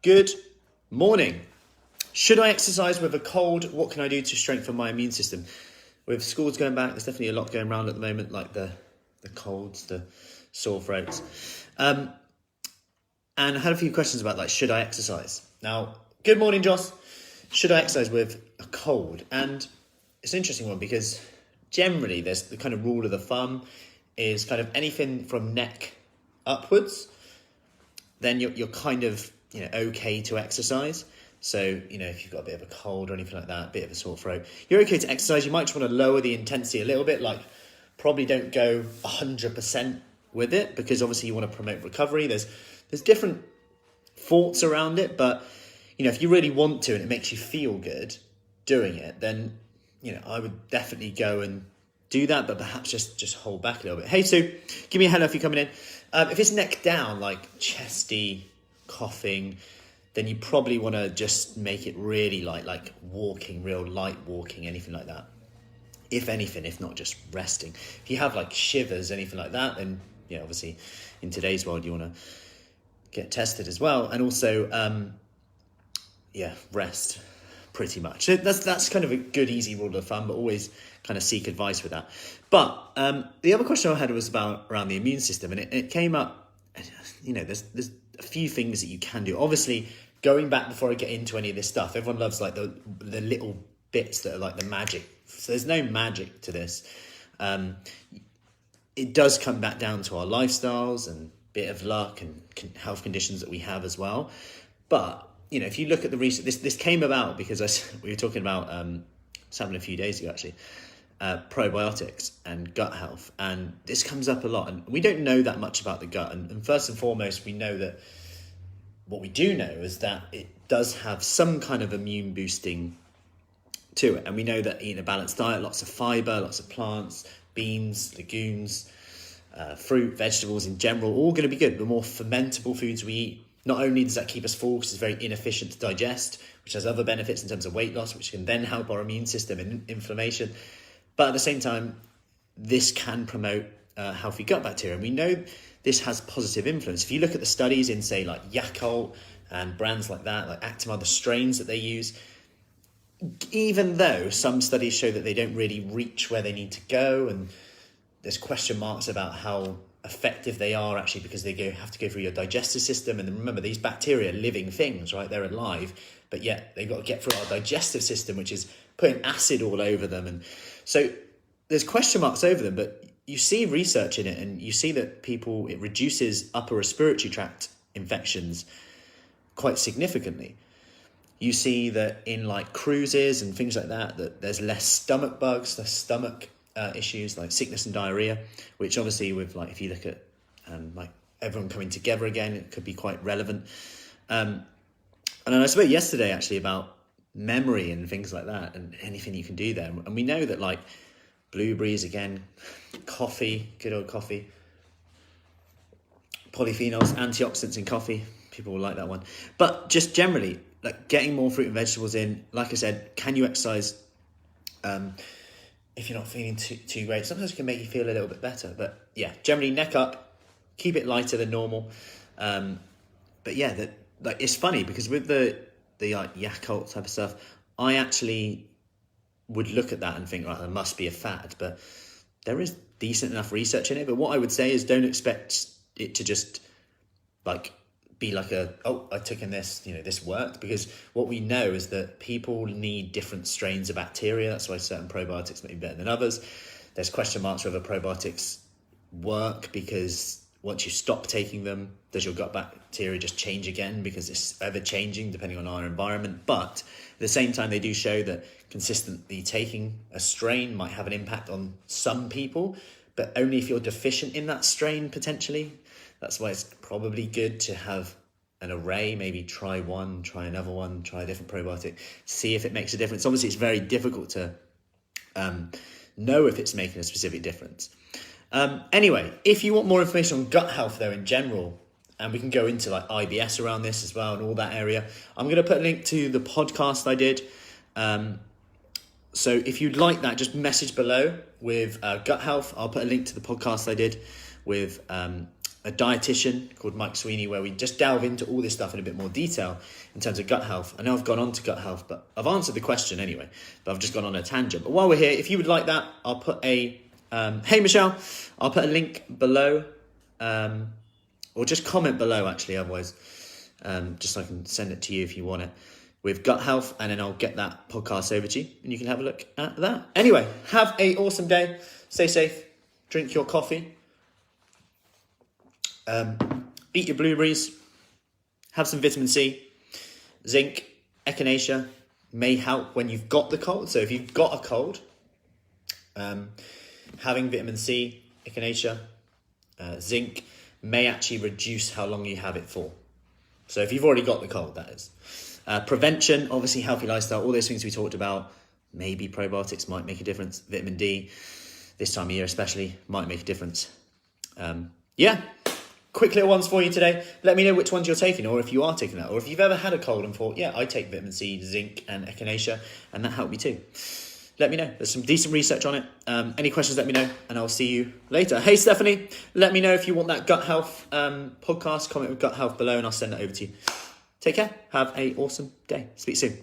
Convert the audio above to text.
Good morning. Should I exercise with a cold? What can I do to strengthen my immune system? With schools going back, there's definitely a lot going around at the moment, like the colds, the sore throats. And I had a few questions about, like, should I exercise? Now, good morning, Joss. Should I exercise with a cold? And it's an interesting one because generally there's the kind of rule of the thumb is kind of anything from neck upwards, then you're kind of, okay to exercise. So, if you've got a bit of a cold or anything like that, a bit of a sore throat, you're okay to exercise. You might just want to lower the intensity a little bit, like probably don't go 100% with it because obviously you want to promote recovery. There's different thoughts around it, but, if you really want to and it makes you feel good doing it, then, I would definitely go and do that, but perhaps just hold back a little bit. Hey, Sue, give me a hello if you're coming in. If it's neck down, like chesty, coughing, then you probably want to just make it really light, like walking, real light walking, anything like that. If anything, if not just resting. If you have like shivers, anything like that, then obviously in today's world you want to get tested as well. And also, rest pretty much. So that's kind of a good, easy rule of thumb, but always kind of seek advice with that. But the other question I had was around the immune system, and it came up, there's a few things that you can do. Obviously, going back before I get into any of this stuff, everyone loves like the little bits that are like the magic. So there's no magic to this. It does come back down to our lifestyles and bit of luck and health conditions that we have as well. But if you look at the research, this came about because we were talking about this happened a few days ago actually, probiotics and gut health, and this comes up a lot. And we don't know that much about the gut. And first and foremost, we know that what we do know is that it does have some kind of immune boosting to it. And we know that eating a balanced diet, lots of fiber, lots of plants, beans, legumes, fruit, vegetables in general, all going to be good. The more fermentable foods we eat, not only does that keep us full, because it's very inefficient to digest, which has other benefits in terms of weight loss, which can then help our immune system and inflammation. But at the same time, this can promote healthy gut bacteria. And we know this has positive influence. If you look at the studies in, say, like Yakult and brands like that, like Actimel, the strains that they use, even though some studies show that they don't really reach where they need to go, and there's question marks about how effective they are actually because they have to go through your digestive system. And remember, these bacteria are living things, right? They're alive, but yet they've got to get through our digestive system, which is putting acid all over them. And so there's question marks over them, but you see research in it and you see that it reduces upper respiratory tract infections quite significantly. You see that in like cruises and things like that there's less stomach bugs, less stomach issues like sickness and diarrhea, which obviously with like, if you look at like everyone coming together again, it could be quite relevant. And I spoke yesterday actually about memory and things like that and anything you can do there. And we know that like blueberries again, coffee, good old coffee, polyphenols, antioxidants in coffee, people will like that one. But just generally, like getting more fruit and vegetables in, like I said, can you exercise if you're not feeling too great? Sometimes it can make you feel a little bit better, but yeah, generally neck up, keep it lighter than normal. But yeah, like it's funny because with the like Yakult type of stuff, I actually would look at that and think, right, there must be a fad, but there is decent enough research in it. But what I would say is don't expect it to just like be like I took in this, this worked, because what we know is that people need different strains of bacteria. That's why certain probiotics may be better than others. There's question marks whether probiotics work because once you stop taking them, does your gut bacteria just change again? Because it's ever changing depending on our environment. But at the same time, they do show that consistently taking a strain might have an impact on some people, but only if you're deficient in that strain potentially. That's why it's probably good to have an array, maybe try one, try another one, try a different probiotic, see if it makes a difference. Obviously, it's very difficult to know if it's making a specific difference. Anyway, if you want more information on gut health though in general, and we can go into like IBS around this as well and all that area, I'm going to put a link to the podcast I did. So if you'd like that, just message below with gut health. I'll put a link to the podcast I did with a dietitian called Mike Sweeney, where we just delve into all this stuff in a bit more detail in terms of gut health. I know I've gone on to gut health, but I've answered the question anyway, but I've just gone on a tangent. But while we're here, if you would like that, I'll put hey Michelle, I'll put a link below, or just comment below actually, otherwise, just so I can send it to you if you want it, with gut health, and then I'll get that podcast over to you and you can have a look at that. Anyway, have a awesome day. Stay safe. Drink your coffee. Eat your blueberries. Have some vitamin C. Zinc, echinacea may help when you've got the cold. So if you've got a cold, having vitamin C, echinacea, zinc may actually reduce how long you have it for. So if you've already got the cold, that is. Prevention, obviously healthy lifestyle, all those things we talked about. Maybe probiotics might make a difference. Vitamin D, this time of year especially, might make a difference. Quick little ones for you today. Let me know which ones you're taking, or if you are taking that, or if you've ever had a cold and thought, I take vitamin C, zinc and echinacea, and that helped me too. Let me know. There's some decent research on it. Any questions, let me know, and I'll see you later. Hey, Stephanie, let me know if you want that gut health podcast. Comment with gut health below, and I'll send that over to you. Take care. Have a awesome day. Speak soon.